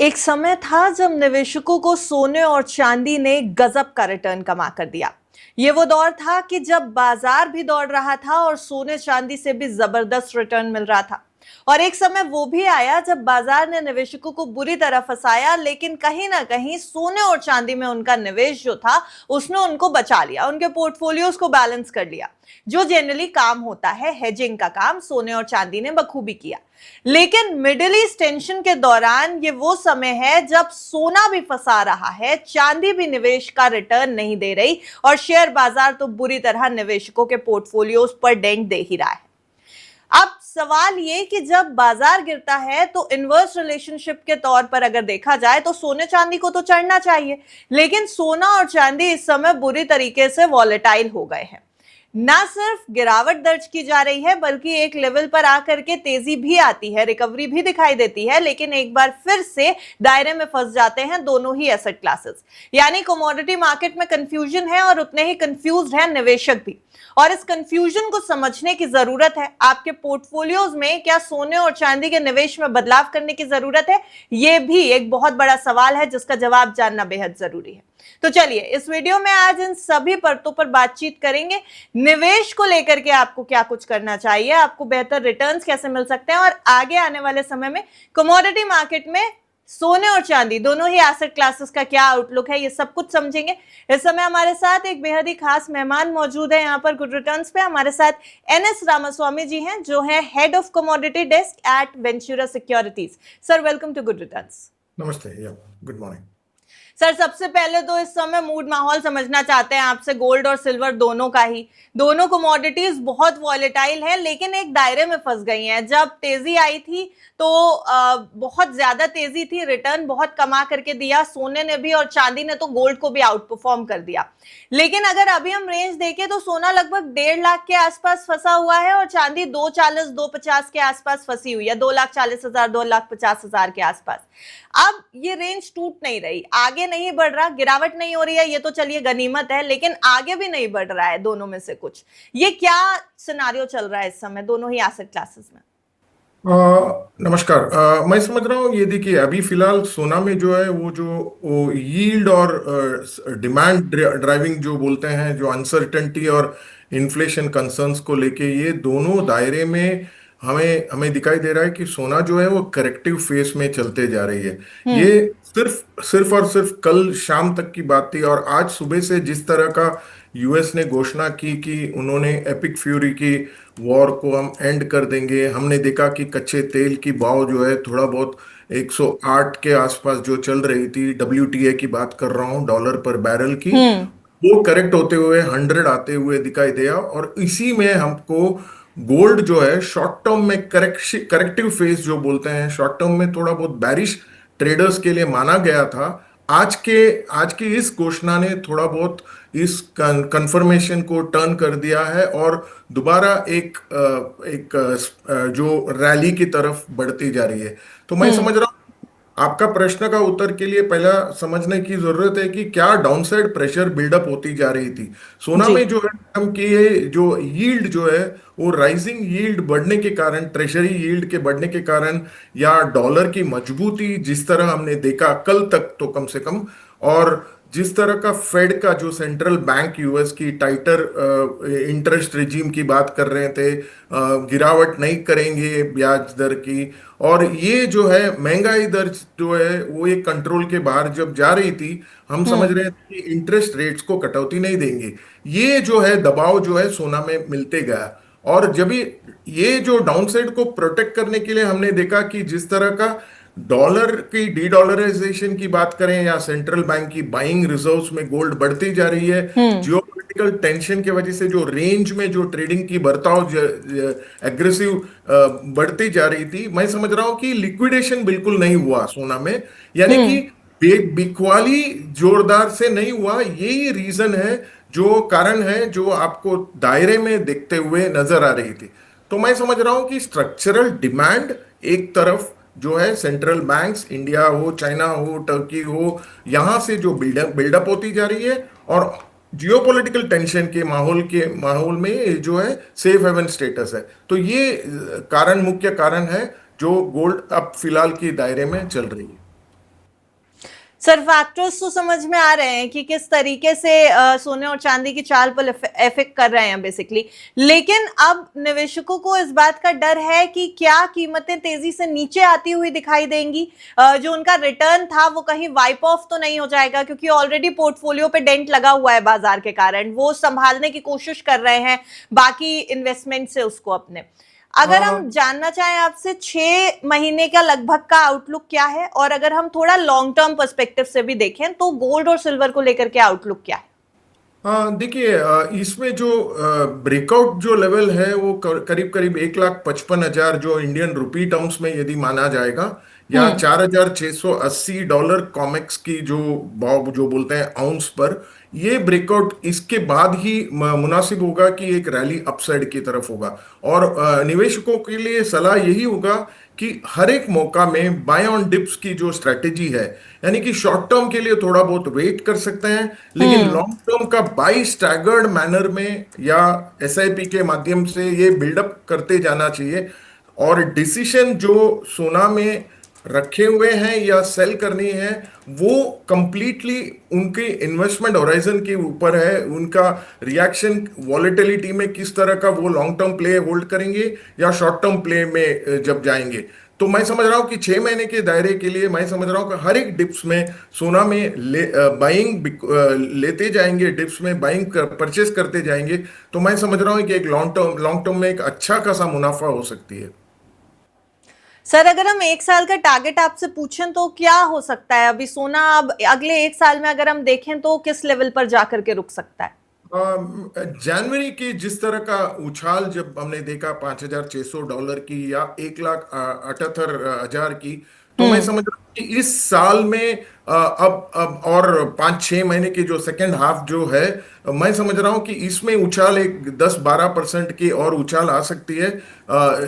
एक समय था जब निवेशकों को सोने और चांदी ने गजब का रिटर्न कमा कर दिया। ये वो दौर था कि जब बाजार भी दौड़ रहा था और सोने चांदी से भी जबरदस्त रिटर्न मिल रहा था। और एक समय वो भी आया जब बाजार ने निवेशकों को बुरी तरह फंसाया, लेकिन कहीं ना कहीं सोने और चांदी में उनका निवेश जो था उसने उनको बचा लिया, उनके पोर्टफोलियोज को बैलेंस कर लिया। जो जनरली काम होता है हेजिंग का काम, सोने और चांदी ने बखूबी किया। लेकिन मिडिल ईस्ट टेंशन के दौरान ये वो समय है जब सोना भी फंसा रहा है, चांदी भी निवेश का रिटर्न नहीं दे रही और शेयर बाजार तो बुरी तरह निवेशकों के पोर्टफोलियोज पर डेंट दे ही रहा है। अब सवाल ये कि जब बाजार गिरता है तो इनवर्स रिलेशनशिप के तौर पर अगर देखा जाए तो सोने चांदी को तो चढ़ना चाहिए, लेकिन सोना और चांदी इस समय बुरी तरीके से वॉलेटाइल हो गए हैं। ना सिर्फ गिरावट दर्ज की जा रही है बल्कि एक लेवल पर आकर के तेजी भी आती है, रिकवरी भी दिखाई देती है, लेकिन एक बार फिर से दायरे में फंस जाते हैं दोनों ही एसेट क्लासेस। यानी कमोडिटी मार्केट में कंफ्यूजन है और उतने ही कंफ्यूज्ड हैं निवेशक भी। और इस कंफ्यूजन को समझने की जरूरत है। आपके पोर्टफोलियोज में क्या सोने और चांदी के निवेश में बदलाव करने की जरूरत है? यह भी एक बहुत बड़ा सवाल है जिसका जवाब जानना बेहद जरूरी है। तो चलिए इस वीडियो में आज इन सभी परतों पर बातचीत करेंगे। निवेश को लेकर के आपको क्या कुछ करना चाहिए, आपको बेहतर रिटर्न्स कैसे मिल सकते हैं और आगे आने वाले समय में कमोडिटी मार्केट में सोने और चांदी दोनों ही एसेट क्लासेस का क्या आउटलुक है, ये सब कुछ समझेंगे। इस समय हमारे साथ एक बेहद ही खास मेहमान मौजूद है यहाँ पर गुड रिटर्न्स पे। हमारे साथ एनएस रामास्वामी जी हैं जो है head of commodity desk at Ventura Securities. Sir welcome to good returns. नमस्ते, गुड मॉर्निंग। सर सबसे पहले तो इस समय मूड माहौल समझना चाहते हैं आपसे, गोल्ड और सिल्वर दोनों का ही। दोनों कमोडिटीज बहुत वॉलेटाइल है लेकिन एक दायरे में फंस गई हैं। जब तेजी आई थी तो बहुत ज्यादा तेजी थी, रिटर्न बहुत कमा करके दिया सोने ने भी और चांदी ने तो गोल्ड को भी आउट परफॉर्म कर दिया। लेकिन अगर अभी हम रेंज देखें तो सोना लगभग 1.5 लाख के आसपास फंसा हुआ है और चांदी 240-250 के आसपास फंसी हुई है, 2,40,000 2,50,000 के आसपास। अब ये रेंज टूट नहीं रही, आगे नहीं बढ़ रहा, गिरावट नहीं हो रही है, ये तो चलिए गनीमत है, लेकिन आगे भी नहीं बढ़ रहा है दोनों में से कुछ। ये क्या सिनारियो चल रहा है इस समय दोनों ही एसेट क्लासेस में? नमस्कार। मैं समझ रहा हूँ, ये देखिए अभी फिलहाल सोना में जो है वो यील्ड और डिमांड ड्राइविंग जो बोलते हैं, जो अनसर्टेनिटी और इन्फ्लेशन कंसर्न्स को लेके ये दोनों दायरे में हमें हमें दिखाई दे रहा है कि सोना जो है वो करेक्टिव फेस में चलते जा रही है। ये सिर्फ सिर्फ और सिर्फ कल शाम तक की बात थी और आज सुबह से जिस तरह का यूएस ने घोषणा की कि उन्होंने एपिक फ्यूरी की वॉर को हम एंड कर देंगे, हमने देखा कि कच्चे तेल की भाव जो है थोड़ा बहुत 108 के आसपास जो चल रही थी, डब्ल्यूटीए की बात कर रहा हूँ, डॉलर पर बैरल की, वो करेक्ट होते हुए 100 आते हुए दिखाई दिया। और इसी में हमको गोल्ड जो है शॉर्ट टर्म में करेक्टिव फेज जो बोलते हैं, शॉर्ट टर्म में थोड़ा बहुत बैरिश ट्रेडर्स के लिए माना गया था। आज की इस घोषणा ने थोड़ा बहुत इस कंफर्मेशन को टर्न कर दिया है और दोबारा एक जो रैली की तरफ बढ़ती जा रही है। तो मैं समझ रहा हूँ आपका प्रश्न का उत्तर के लिए पहला समझने की जरूरत है कि क्या डाउनसाइड प्रेशर बिल्डअप होती जा रही थी सोना जी। में। जो है हम कि ये जो यील्ड जो है वो राइजिंग यील्ड बढ़ने के कारण, ट्रेजरी यील्ड के बढ़ने के कारण, या डॉलर की मजबूती जिस तरह हमने देखा कल तक तो कम से कम, और जिस तरह का फेड का जो सेंट्रल बैंक यूएस की टाइटर इंटरेस्ट रिजीम की बात कर रहे थे, गिरावट नहीं करेंगे ब्याज दर की, और ये जो है महंगाई दर जो है वो एक कंट्रोल के बाहर जब जा रही थी, हम समझ रहे थे कि इंटरेस्ट रेट्स को कटौती नहीं देंगे। ये जो है दबाव जो है सोना में मिलते गया। और जब ये जो डाउनसाइड को प्रोटेक्ट करने के लिए हमने देखा कि जिस तरह का डॉलर की डी डॉलराइजेशन की बात करें या सेंट्रल बैंक की बाइंग रिजर्व्स में गोल्ड बढ़ती जा रही है, जियोपॉलिटिकल टेंशन की वजह से जो रेंज में जो ट्रेडिंग की बर्ताव एग्रेसिव बढ़ती जा रही थी, मैं समझ रहा हूं कि लिक्विडेशन बिल्कुल नहीं हुआ सोना में, यानी कि बिकवाली जोरदार से नहीं हुआ। यही रीजन है, जो कारण है जो आपको दायरे में देखते हुए नजर आ रही थी। तो मैं समझ रहा हूं कि स्ट्रक्चरल डिमांड एक तरफ जो है, सेंट्रल बैंक्स, इंडिया हो, चाइना हो, टर्की हो, यहां से जो बिल्डअप होती जा रही है, और जियोपॉलिटिकल टेंशन के माहौल में ये जो है सेफ हेवन स्टेटस है। तो ये मुख्य कारण है जो गोल्ड अब फिलहाल की दायरे में चल रही है। सर फैक्टर्स तो समझ में आ रहे हैं कि किस तरीके से सोने और चांदी की चाल पर इफेक्ट कर रहे हैं बेसिकली, लेकिन अब निवेशकों को इस बात का डर है कि क्या कीमतें तेजी से नीचे आती हुई दिखाई देंगी, जो उनका रिटर्न था वो कहीं वाइप ऑफ तो नहीं हो जाएगा, क्योंकि ऑलरेडी पोर्टफोलियो पे डेंट लगा हुआ है बाजार के कारण, वो संभालने की कोशिश कर रहे हैं बाकी इन्वेस्टमेंट से उसको अपने। अगर हम जानना चाहें आपसे 6 महीने का लगभग का आउटलुक क्या है, और अगर हम थोड़ा लॉन्ग टर्म पर्सपेक्टिव से भी देखें तो गोल्ड और सिल्वर को लेकर के आउटलुक क्या है? हाँ देखिए, इसमें जो ब्रेकआउट जो लेवल है वो करीब करीब 1,55,000 जो इंडियन रुपी टर्म्स में यदि माना जाएगा, या हम्म। 4,680 डॉलर की जो भाव जो बोलते हैं आउंस पर, ये ब्रेकआउट इसके बाद ही मुनासिब होगा कि एक रैली अपसाइड की तरफ होगा। और निवेशकों के लिए सलाह यही होगा कि हर एक मौका में बाय ऑन डिप्स की जो स्ट्रेटेजी है, यानी कि शॉर्ट टर्म के लिए थोड़ा बहुत वेट कर सकते हैं, लेकिन हम्म। लॉन्ग टर्म का बाई स्टैगर्ड मैनर में या एसआईपी के माध्यम से ये बिल्डअप करते जाना चाहिए। और डिसीशन जो सोना में रखे हुए हैं या सेल करनी है, वो कंप्लीटली उनके इन्वेस्टमेंट होराइजन के ऊपर है। उनका रिएक्शन वॉलेटिलिटी में किस तरह का वो लॉन्ग टर्म प्ले होल्ड करेंगे या शॉर्ट टर्म प्ले में जब जाएंगे। तो मैं समझ रहा हूं कि 6 महीने के दायरे के लिए मैं समझ रहा हूं कि हर एक डिप्स में सोना में बाइंग लेते जाएंगे, डिप्स में बाइंग परचेस करते जाएंगे। तो मैं समझ रहा हूं कि एक लॉन्ग टर्म में एक अच्छा खासा मुनाफा हो सकती है। सर अगर हम 1 साल का टारगेट आपसे पूछें तो क्या हो सकता है? अभी सोना अब अगले 1 साल में अगर हम देखें तो किस लेवल पर जाकर के रुक सकता है? जनवरी की जिस तरह का उछाल जब हमने देखा 5,600 डॉलर की या 1,78,000 की, तो मैं हम्म। समझ रहा हूँ कि इस साल में अब और 5-6 महीने की जो सेकेंड हाफ जो है, मैं समझ रहा हूँ कि इसमें उछाल एक 10-12% की और उछाल आ सकती है।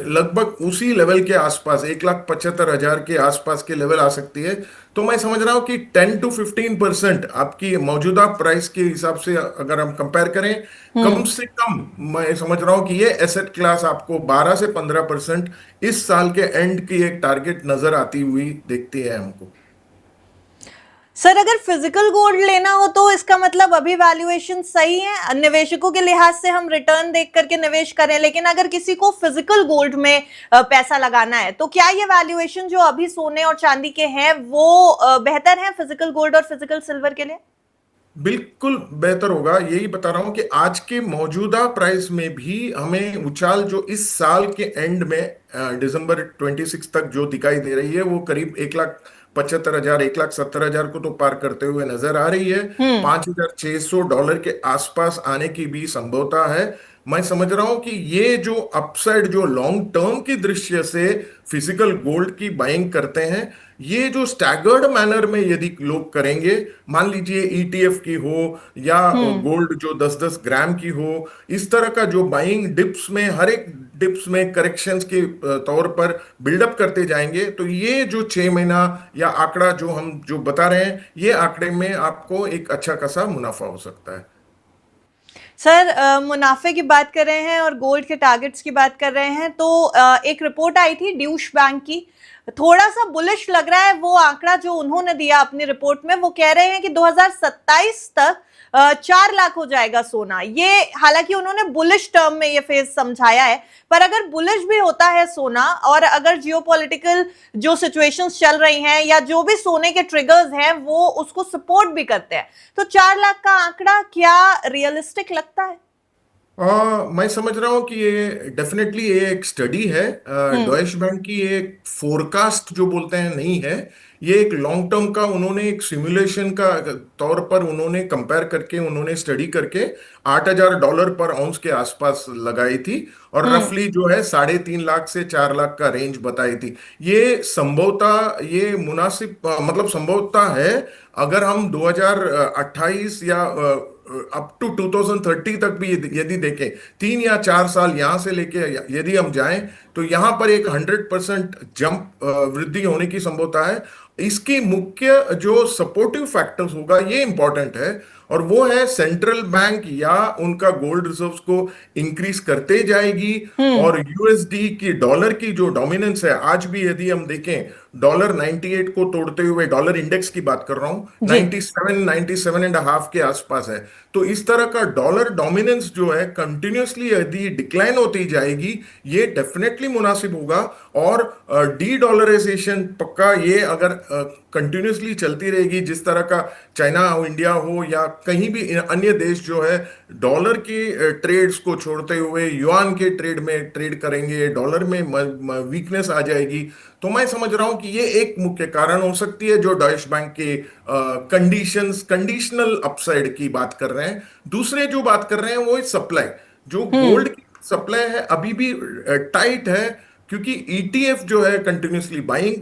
लगभग उसी लेवल के आसपास 1,75,000 के आसपास के लेवल आ सकती है। तो मैं समझ रहा हूँ कि 10 to 15% आपकी मौजूदा प्राइस के हिसाब से अगर हम कंपेयर करें, कम हम्म। से कम मैं समझ रहा हूँ कि ये एसेट क्लास आपको 12 से 15% इस साल के एंड की एक टारगेट नजर आती हुई देखती है हमको। सर अगर फिजिकल गोल्ड लेना हो तो इसका मतलब अभी वैल्यूएशन सही है, निवेशकों के लिहाज से हम रिटर्न देख करके निवेश करें, लेकिन अगर किसी को फिजिकल गोल्ड में पैसा लगाना है तो क्या ये वैल्यूएशन जो अभी सोने और चांदी के हैं वो बेहतर है फिजिकल गोल्ड और फिजिकल सिल्वर के लिए? बिल्कुल बेहतर होगा। यही बता रहा हूं कि आज के मौजूदा प्राइस में भी हमें उछाल जो इस साल के एंड में दिसंबर 26 तक जो दिखाई दे रही है, वो करीब 1,75,000 1,70,000 को तो पार करते हुए नजर आ रही है। हम्म। 5,600 डॉलर के आसपास आने की भी संभवता है। मैं समझ रहा हूं कि ये जो अपसाइड जो लॉन्ग टर्म की दृश्य से फिजिकल गोल्ड की बाइंग करते हैं, ये जो स्टैगर्ड मैनर में यदि लोग करेंगे, मान लीजिए ईटीएफ की हो या हम्म। गोल्ड जो 10-10 ग्राम की हो, इस तरह का जो बाइंग डिप्स में हर एक डिप्स में करेक्शंस के तौर पर बिल्डअप करते जाएंगे, तो ये जो 6 महीना या आंकड़ा जो हम जो बता रहे हैं, ये आंकड़े में आपको एक अच्छा खासा मुनाफा हो सकता है। सर मुनाफे की बात कर रहे हैं और गोल्ड के टारगेट्स की बात कर रहे हैं तो एक रिपोर्ट आई थी ड्यूश बैंक की, थोड़ा सा बुलिश लग रहा है वो आंकड़ा जो उन्होंने दिया अपनी रिपोर्ट में। वो कह रहे हैं कि 2027 तक 4 लाख हो जाएगा सोना। ये हालांकि उन्होंने बुलिश टर्म में ये फेज समझाया है, पर अगर बुलिश भी होता है सोना और अगर जियोपॉलिटिकल जो सिचुएशंस चल रही हैं या जो भी सोने के ट्रिगर्स हैं वो उसको सपोर्ट भी करते हैं, तो 4 लाख का आंकड़ा क्या रियलिस्टिक लगता है? मैं समझ रहा हूं कि ये डेफिनेटली ये एक स्टडी है। हम्म। डॉइश बैंक की एक फोरकास्ट जो बोलते हैं नहीं है, ये एक लॉन्ग टर्म का उन्होंने एक सिमुलेशन का तौर पर उन्होंने कंपेयर करके उन्होंने स्टडी करके $8,000 पर आउंस के आसपास लगाई थी, और हम्म। रफली जो है 3.5 लाख से 4 लाख का रेंज बताई थी। ये संभवतः ये मुनासिब मतलब संभवतः है। अगर हम 2028 या अप टू 2030 तक भी यदि देखें, 3 या 4 साल यहां से लेके यदि हम जाएं, तो यहां पर एक 100% जंप वृद्धि होने की संभावना है। इसकी मुख्य जो सपोर्टिव फैक्टर्स होगा ये इंपॉर्टेंट है, और वो है सेंट्रल बैंक या उनका गोल्ड रिजर्व्स को इंक्रीज करते जाएगी। हम्म। और यूएसडी की डॉलर की जो डोमिनेंस है आज भी यदि हम देखें, डॉलर 98 को तोड़ते हुए, डॉलर इंडेक्स की बात कर रहा हूं, जी। 97 97 एंड हाफ के आसपास है। तो इस तरह का डॉलर डोमिनेंस जो है कंटिन्यूअसली यदि डिक्लाइन होती जाएगी, ये डेफिनेटली मुनासिब होगा। और डी डॉलराइजेशन पक्का, ये अगर कंटिन्यूअसली चलती रहेगी, जिस तरह का चाइना हो, इंडिया हो, या कहीं भी अन्य देश जो है डॉलर के ट्रेड्स को छोड़ते हुए युआन के ट्रेड में ट्रेड करेंगे, डॉलर में वीकनेस आ जाएगी। तो मैं समझ रहा हूं कि ये एक मुख्य कारण हो सकती है जो डॉइश बैंक के कंडीशनल अपसाइड की बात कर रहे हैं। दूसरे जो बात कर रहे हैं वो सप्लाई, जो हम्म। गोल्ड की सप्लाई है अभी भी टाइट है, क्योंकि ईटीएफ जो है कंटिन्यूसली बाइंग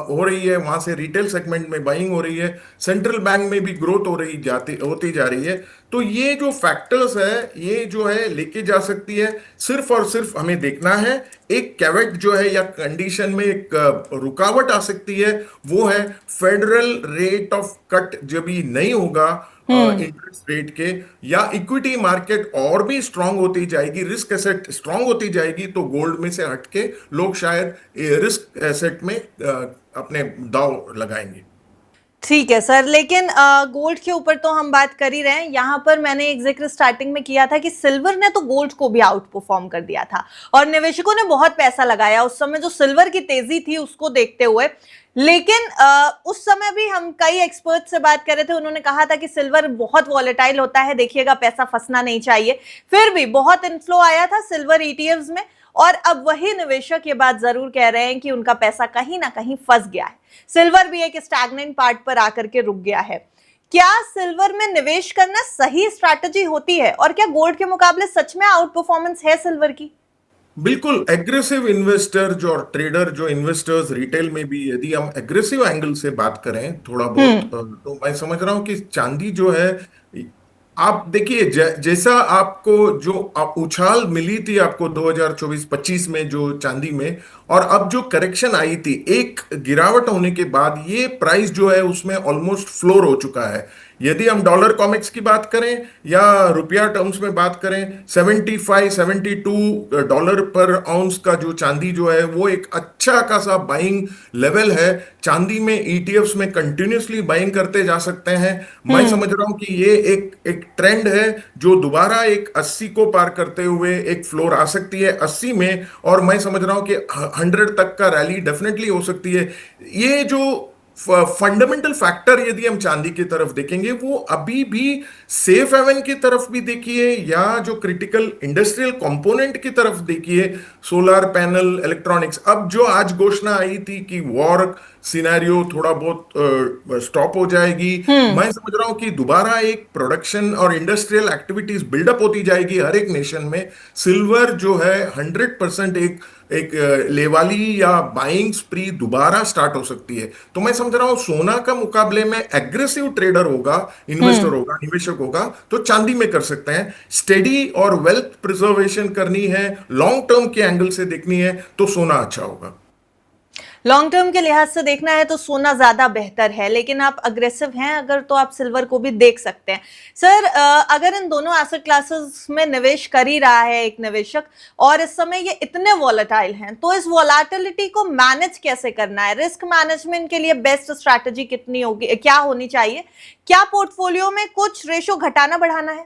हो रही है, वहां से रिटेल सेगमेंट में बाइंग हो रही है, सेंट्रल बैंक में भी ग्रोथ हो रही जाती होती जा रही है। तो ये जो फैक्टर्स है, ये जो है लेके जा सकती है। सिर्फ और सिर्फ हमें देखना है, एक कैवेट जो है या कंडीशन में एक रुकावट आ सकती है, वो है फेडरल रेट ऑफ कट जब भी नहीं होगा हम्म। इंटरेस्ट रेट के, या इक्विटी मार्केट और भी स्ट्रांग होती जाएगी, रिस्क एसेट स्ट्रांग होती जाएगी, तो गोल्ड में से हटके लोग शायद रिस्क एसेट में अपने दांव लगाएंगे। ठीक है सर, लेकिन गोल्ड के ऊपर तो हम बात कर ही रहे हैं। यहाँ पर मैंने एक जिक्र स्टार्टिंग में किया था कि सिल्वर ने तो गोल्ड को भी आउट परफॉर्म कर दिया था और निवेशकों ने बहुत पैसा लगाया उस समय जो सिल्वर की तेजी थी उसको देखते हुए। लेकिन उस समय भी हम कई एक्सपर्ट से बात कर रहे थे, उन्होंने कहा था कि सिल्वर बहुत वॉलेटाइल होता है, देखिएगा पैसा फंसना नहीं चाहिए। फिर भी बहुत इनफ्लो आया था सिल्वर ईटीएफ्स में, और अब वही निवेशक ये बात जरूर कह रहे हैं कि उनका पैसा कहीं ना कहीं फंस गया है। सिल्वर भी एक स्टैग्नेंट पार्ट पर आकर के रुक गया है। क्या सिल्वर में निवेश करना सही स्ट्रैटेजी होती है, और क्या गोल्ड के मुकाबले सच में आउट परफॉर्मेंस है सिल्वर की? बिल्कुल, एग्रेसिव इन्वेस्टर जो और ट्रेडर जो इन्वेस्टर्स रिटेल में भी, यदि हम एग्रेसिव एंगल से बात करें थोड़ा बहुत, हम्म। तो मैं समझ रहा हूं कि चांदी जो है, आप देखिए जैसा आपको जो उछाल मिली थी आपको 2024-25 में जो चांदी में, और अब जो करेक्शन आई थी एक गिरावट होने के बाद, ये प्राइस जो है उसमें ऑलमोस्ट फ्लोर हो चुका है। यदि हम डॉलर कॉमिक्स की बात करें या रुपया टर्म्स में बात करें, 75-72 डॉलर पर आउंस का जो चांदी जो है, वो एक अच्छा खासा बाइंग लेवल है। चांदी में ईटीएफ्स में कंटिन्यूसली बाइंग करते जा सकते हैं। मैं हम्म। समझ रहा हूं कि ये एक एक ट्रेंड है जो दोबारा एक 80 को पार करते हुए एक फ्लोर आ सकती है 80 में, और मैं समझ रहा हूं कि 100 तक का रैली डेफिनेटली हो सकती है। ये जो फंडामेंटल फैक्टर यदि हम चांदी की तरफ देखेंगे, वो अभी भी सेफ हेवन की तरफ भी देखिए, या जो क्रिटिकल इंडस्ट्रियल कंपोनेंट की तरफ देखिए, सोलर पैनल, इलेक्ट्रॉनिक्स, अब जो आज घोषणा आई थी कि वॉर सिनेरियो थोड़ा बहुत स्टॉप हो जाएगी, हम्म। मैं समझ रहा हूं कि दोबारा एक प्रोडक्शन और इंडस्ट्रियल एक्टिविटीज बिल्डअप होती जाएगी हर एक नेशन में। सिल्वर जो है 100% एक एक लेवाली या बाइंग स्प्री दोबारा स्टार्ट हो सकती है। तो मैं समझ रहा हूं सोना का मुकाबले में एग्रेसिव ट्रेडर होगा, इन्वेस्टर हम्म। होगा, निवेशक होगा, तो चांदी में कर सकते हैं। स्टेडी और वेल्थ प्रिजर्वेशन करनी है, लॉन्ग टर्म के एंगल से देखनी है, तो सोना अच्छा होगा। लॉन्ग टर्म के लिहाज से देखना है तो सोना ज्यादा बेहतर है, लेकिन आप अग्रेसिव हैं अगर तो आप सिल्वर को भी देख सकते हैं। सर, अगर इन दोनों एसेट क्लासेस में निवेश कर ही रहा है एक निवेशक, और इस समय ये इतने वॉलेटाइल हैं, तो इस वॉलेटिलिटी को मैनेज कैसे करना है? रिस्क मैनेजमेंट के लिए बेस्ट स्ट्रैटेजी कितनी होगी, क्या होनी चाहिए? क्या पोर्टफोलियो में कुछ रेशो घटाना बढ़ाना है?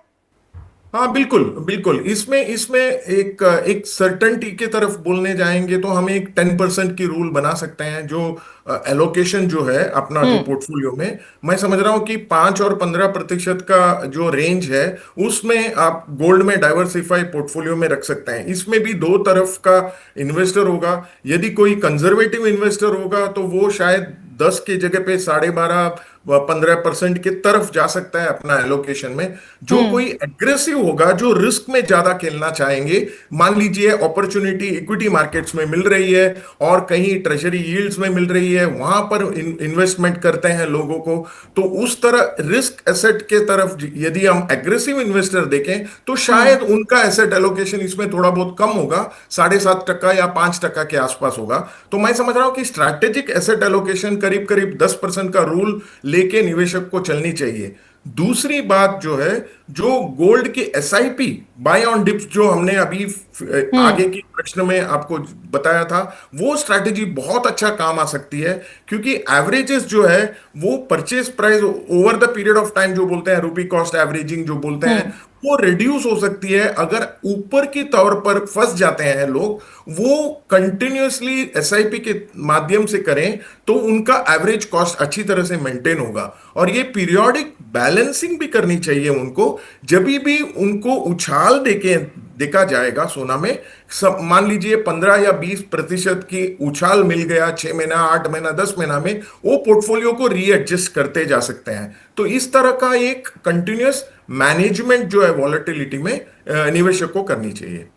हाँ, बिल्कुल बिल्कुल, इसमें इसमें एक एक सर्टेनिटी की तरफ बोलने जाएंगे तो हम एक 10% की रूल बना सकते हैं, जो एलोकेशन जो है अपना जो हम्म। पोर्टफोलियो में, मैं समझ रहा हूँ कि 5 और 15% का जो रेंज है, उसमें आप गोल्ड में डाइवर्सिफाई पोर्टफोलियो में रख सकते हैं। इसमें भी दो तरफ का इन्वेस्टर होगा। यदि कोई कंजर्वेटिव इन्वेस्टर होगा तो वो शायद 10 की जगह पे 12.5 15% की तरफ जा सकता है अपना एलोकेशन में। जो हम्म। कोई एग्रेसिव होगा, जो रिस्क में ज्यादा खेलना चाहेंगे, मान लीजिए अपॉर्चुनिटी इक्विटी मार्केट्स में मिल रही है और कहीं ट्रेजरी यील्ड्स में मिल रही है, वहां पर इन्वेस्टमेंट करते हैं लोगों को, तो उस तरह रिस्क एसेट के तरफ यदि हम एग्रेसिव इन्वेस्टर देखें तो हम्म। शायद उनका एसेट एलोकेशन इसमें थोड़ा बहुत कम होगा, 7.5% या 5% के आसपास होगा। तो मैं समझ रहा हूं कि स्ट्रैटेजिक एसेट एलोकेशन करीब करीब 10% का रूल लेके निवेशक को चलनी चाहिए। दूसरी बात जो है, जो गोल्ड के एसआईपी बाय ऑन डिप्स जो हमने अभी हम्म। आगे के प्रश्न में आपको बताया था, वो स्ट्रैटेजी बहुत अच्छा काम आ सकती है। क्योंकि एवरेजेस जो है, वो purchase price over the period of time जो बोलते हैं, रुपी कॉस्ट एवरेजिंग जो बोलते हैं, हम्म। वो रिड्यूस हो सकती है अगर ऊपर की तौर पर फंस जाते हैं लोग। वो कंटिन्यूअसली एसआईपी के माध्यम से करें तो उनका एवरेज कॉस्ट अच्छी तरह से मेंटेन होगा। और ये पीरियोडिक बैलेंसिंग भी करनी चाहिए उनको। जब भी उनको उछाल देके देखा जाएगा सोना में, सब मान लीजिए 15 या 20% की उछाल मिल गया 6 महीना, 8 महीना, 10 महीना में, वो पोर्टफोलियो को रीएडजस्ट करते जा सकते हैं। तो इस तरह का एक कंटिन्यूअस मैनेजमेंट जो है वॉलेटिलिटी में निवेशक को करनी चाहिए।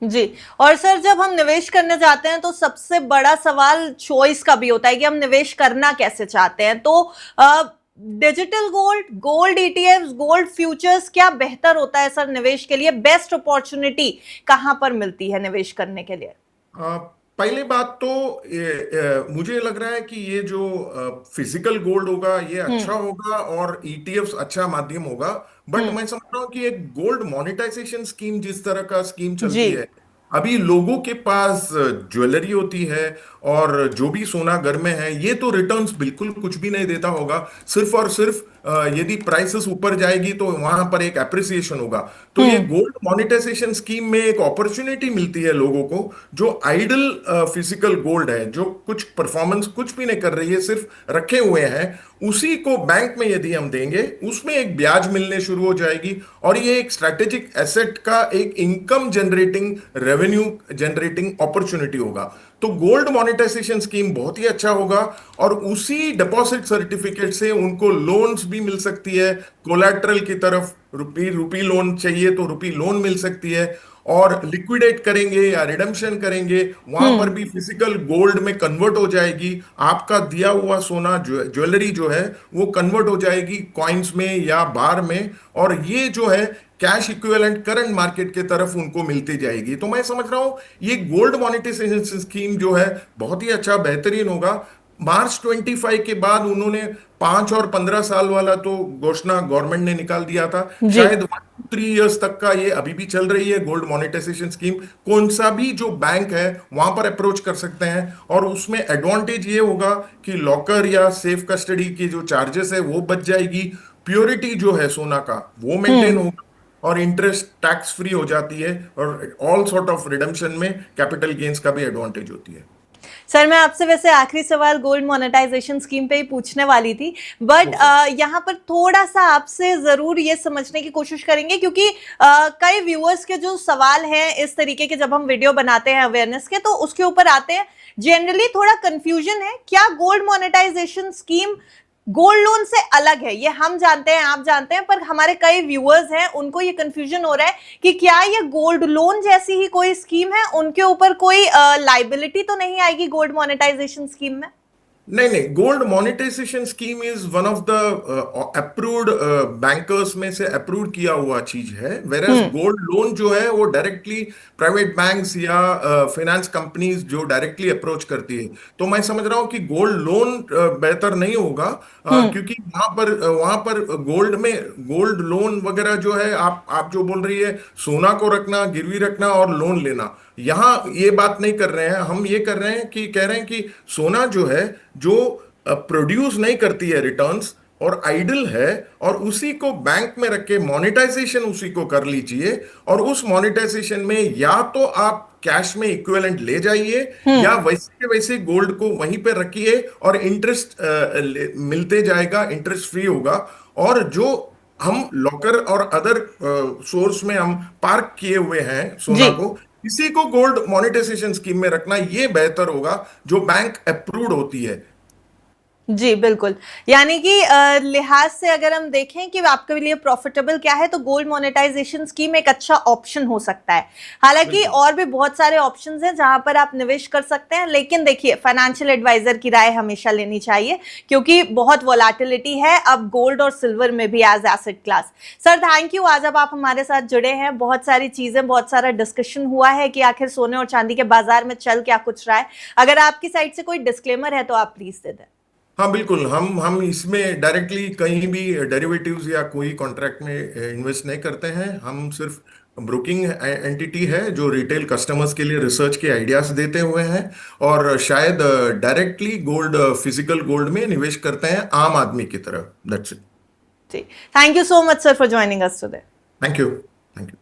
जी। और सर, जब हम निवेश करने जाते हैं तो सबसे बड़ा सवाल चॉइस का भी होता है कि हम निवेश करना कैसे चाहते हैं। तो digital gold, gold ETFs, gold futures, क्या बेहतर होता है सर निवेश के लिए? बेस्ट अपॉर्चुनिटी कहां पर मिलती है निवेश करने के लिए? अ, पहली बात तो मुझे लग रहा है कि ये जो फिजिकल गोल्ड होगा ये हम्म। अच्छा होगा, और ईटीएफ्स अच्छा माध्यम होगा। बट हम्म। मैं समझ रहा हूँ कि एक गोल्ड मोनेटाइजेशन स्कीम, जिस तरह का स्कीम जी। चलती है अभी, लोगों के पास ज्वेलरी होती है और जो भी सोना घर में है, ये तो रिटर्न्स बिल्कुल कुछ भी नहीं देता होगा। सिर्फ और सिर्फ यदि प्राइसेस ऊपर जाएगी तो वहां पर एक एप्रिसिएशन होगा। तो ये हम्म। गोल्ड मोनेटाइजेशन स्कीम में एक अपॉर्चुनिटी मिलती है लोगों को। जो आइडल फिजिकल गोल्ड है, जो कुछ परफॉर्मेंस कुछ भी नहीं कर रही है, सिर्फ रखे हुए हैं, उसी को बैंक में यदि हम देंगे, उसमें एक ब्याज मिलने शुरू हो जाएगी। और ये एक स्ट्रैटेजिक एसेट का एक income generating, revenue generating opportunity होगा। तो गोल्ड मोनेटाइजेशन स्कीम बहुत ही अच्छा होगा। और उसी डिपॉजिट सर्टिफिकेट से उनको लोन्स भी मिल सकती है। कोलैटरल की तरफ रुपी रुपी लोन चाहिए तो रुपी लोन मिल सकती है। और लिक्विडेट करेंगे या रिडम्पशन करेंगे, वहां पर हम्म। भी फिजिकल गोल्ड में कन्वर्ट हो जाएगी। आपका दिया हुआ सोना, ज्वेलरी जो है, वो कन्वर्ट हो जाएगी कॉइन्स में या बार में। और ये जो है कैश इक्विवेलेंट करंट मार्केट के तरफ उनको मिलती जाएगी। तो मैं समझ रहा हूं ये गोल्ड मोनेटाइजेशन स्कीम जो है बहुत ही अच्छा, बेहतरीन होगा। मार्च 25 के बाद उन्होंने 5 और 15 साल वाला तो घोषणा गवर्नमेंट ने निकाल दिया था। जी। शायद 1 to 3 years तक का ये अभी भी चल रही है गोल्ड मोनेटाइजेशन स्कीम। कौन सा भी जो बैंक है वहां पर अप्रोच कर सकते हैं। और उसमें एडवांटेज ये होगा कि लॉकर या सेफ कस्टडी की जो चार्जेस है वो बच जाएगी। प्योरिटी जो है सोना का वो मेंटेन हम्म। होगा। और इंटरेस्ट टैक्स फ्री हो जाती है। और ऑल सॉर्ट ऑफ रिडम्पशन में कैपिटल गेन्स का भी एडवांटेज होती है। सर, मैं आपसे वैसे आखिरी सवाल गोल्ड मोनेटाइजेशन स्कीम पे ही पूछने वाली थी, बट ओके। यहाँ पर थोड़ा सा आपसे जरूर ये समझने की कोशिश करेंगे, क्योंकि कई व्यूअर्स के जो सवाल हैं इस तरीके के, जब हम वीडियो बनाते हैं अवेयरनेस के, तो उसके ऊपर आते हैं। जनरली थोड़ा कंफ्यूजन है, क्या gold monetization scheme gold loan से अलग है? ये हम जानते हैं, आप जानते हैं, पर हमारे कई व्यूअर्स हैं, उनको ये कंफ्यूजन हो रहा है कि क्या ये गोल्ड लोन जैसी ही कोई स्कीम है, उनके ऊपर कोई लाइबिलिटी तो नहीं आएगी गोल्ड मोनेटाइजेशन स्कीम में? नहीं नहीं, gold monetization scheme is one of the approved bankers में से अप्रूव किया हुआ चीज है। वेरएज हम्म। गोल्ड लोन जो है वो डायरेक्टली प्राइवेट बैंक्स या फाइनेंस कंपनीज जो डायरेक्टली अप्रोच करती है। तो मैं समझ रहा हूँ कि गोल्ड लोन बेहतर नहीं होगा। हम्म। क्योंकि वहां पर गोल्ड में गोल्ड लोन वगैरह जो है, आप जो बोल रही है, सोना को रखना, गिरवी रखना और लोन लेना, यहाँ ये बात नहीं कर रहे हैं। हम ये कर रहे हैं कि कह रहे हैं कि सोना जो है, जो प्रोड्यूस नहीं करती है रिटर्न्स और आइडल है, और उसी को बैंक में रख के मोनेटाइजेशन उसी को कर लीजिए। और उस मोनेटाइजेशन में या तो आप कैश में इक्विवेलेंट ले जाइए, या हम्म। वैसे के वैसे गोल्ड को वहीं पे रखिए और इंटरेस्ट मिलते जाएगा, इंटरेस्ट फ्री होगा। और जो हम लॉकर और अदर सोर्स में हम पार्क किए हुए हैं जी। सोना को, इसी को गोल्ड मोनेटाइजेशन स्कीम में रखना ये बेहतर होगा, जो बैंक अप्रूव्ड होती है। जी, बिल्कुल। यानी कि लिहाज से अगर हम देखें कि आपके लिए प्रॉफिटेबल क्या है, तो गोल्ड मोनेटाइजेशन स्कीम एक अच्छा ऑप्शन हो सकता है। हालांकि बिल्कुल। और भी बहुत सारे ऑप्शंस हैं जहां पर आप निवेश कर सकते हैं, लेकिन देखिए, फाइनेंशियल एडवाइजर की राय हमेशा लेनी चाहिए, क्योंकि बहुत वोलाटिलिटी है अब गोल्ड और सिल्वर में भी as asset class. Sir, thank you, आज अब आप हमारे साथ जुड़े हैं, बहुत सारी चीजें, बहुत सारा डिस्कशन हुआ है कि आखिर सोने और चांदी के बाजार में चल क्या कुछ रहा है। अगर आपकी साइड से कोई डिस्क्लेमर है तो आप प्लीज दे दें। हाँ बिल्कुल, हम इसमें डायरेक्टली कहीं भी डेरिवेटिव्स या कोई कॉन्ट्रैक्ट में इन्वेस्ट नहीं करते हैं। हम सिर्फ ब्रोकिंग एंटिटी है जो रिटेल कस्टमर्स के लिए रिसर्च के आइडियाज देते हुए हैं, और शायद डायरेक्टली गोल्ड, फिजिकल गोल्ड में निवेश करते हैं आम आदमी की तरह। That's it. जी, thank you so much sir for joining us today. Thank you. Thank you.